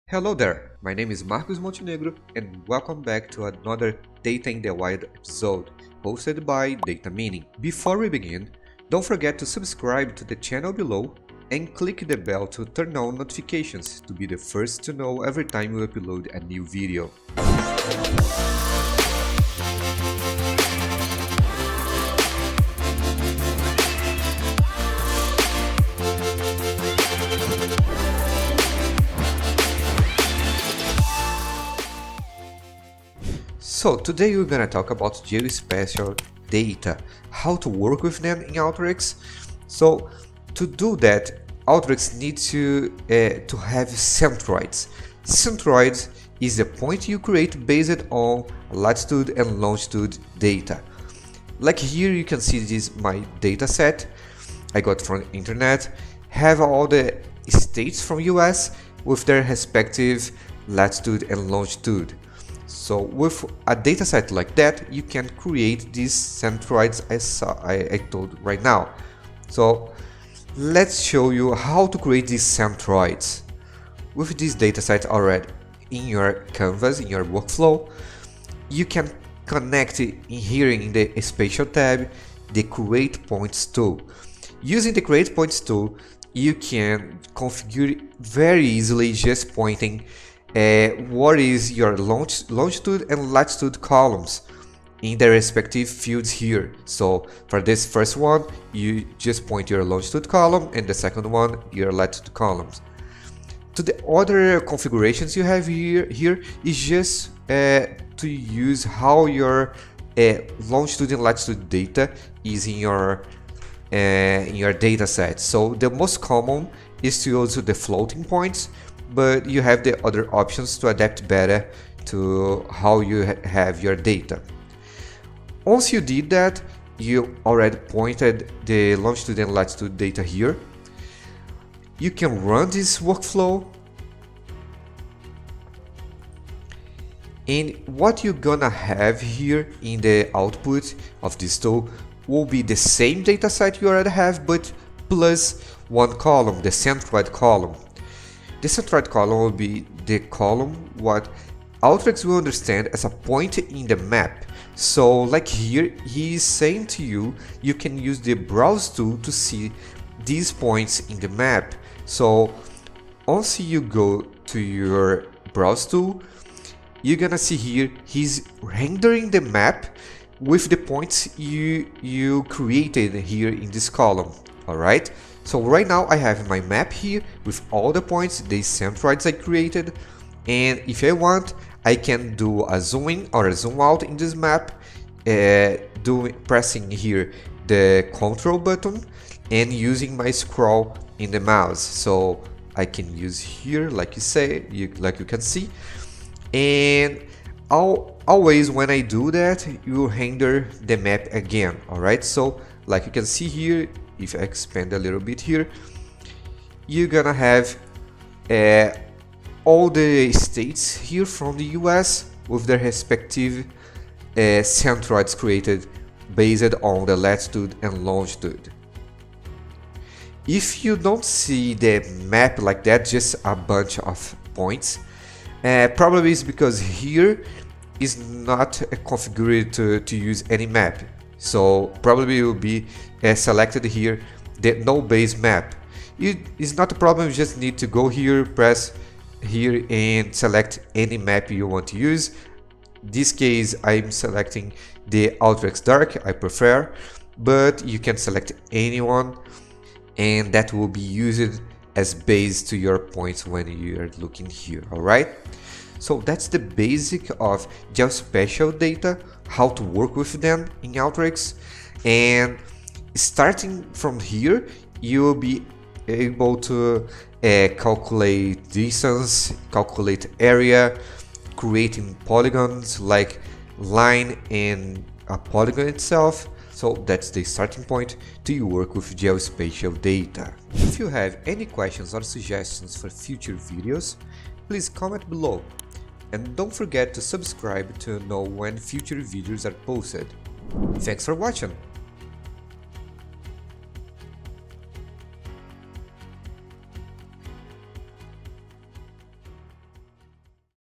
Hello there, my name is Marcos Montenegro and welcome back to another Data in the Wild episode, hosted by Data Meaning. Before we begin, don't forget to subscribe to the channel below and click the bell to turn on notifications to be the first to know every time we upload a new video. So today we're gonna talk about geospatial data, how to work with them in Alteryx. So to do that, Alteryx needs to have centroids. Centroids is a point you create based on latitude and longitude data. Like here you can see this is my data set I got from the internet, have all the states from US with their respective latitude and longitude. So with a dataset like that, you can create these centroids as I told right now. So let's show you how to create these centroids. With this dataset already in your canvas, in your workflow, you can connect it here in the spatial tab, the create points tool. Using the create points tool, you can configure very easily just pointing what is your longitude and latitude columns in the respective fields here. So for this first one, you just point your longitude column, and the second one your latitude columns. To the other configurations you have here is just to use how your longitude and latitude data is in your data set. So the most common is to use the floating points, but you have the other options to adapt better to how you have your data. Once you did that, you already pointed the longitude and latitude data here. You can run this workflow, and what you're gonna have here in the output of this tool will be the same data set you already have, but plus one column, the centroid column. The centroid column will be the column what Alteryx will understand as a point in the map. So like here, he is saying to you, you can use the browse tool to see these points in the map. So once you go to your browse tool, you're gonna see here, he's rendering the map with the points you created here in this column. Alright, so right now I have my map here with all the points, the centroids I created, and if I want, I can do a zoom in or a zoom out in this map, pressing here the control button and using my scroll in the mouse. So I can use here, like you can see, and always when I do that, you render the map again. Alright, so like you can see here, if I expand a little bit here, you're gonna have all the states here from the US with their respective centroids created based on the latitude and longitude. If you don't see the map like that, just a bunch of points, probably it's because here is not configured to use any map. So probably will be selected here the no base map. It is not a problem, you just need to go here, press here and select any map you want to use. In this case I'm selecting the Alteryx Dark, I prefer, but you can select anyone and that will be used as base to your points when you are looking here. Alright, so that's the basic of geospatial data, how to work with them in Alteryx, and starting from here you will be able to calculate distance, calculate area, creating polygons like line and a polygon itself. So that's the starting point to work with geospatial data. If you have any questions or suggestions for future videos, please comment below. And don't forget to subscribe to know when future videos are posted. Thanks for watching!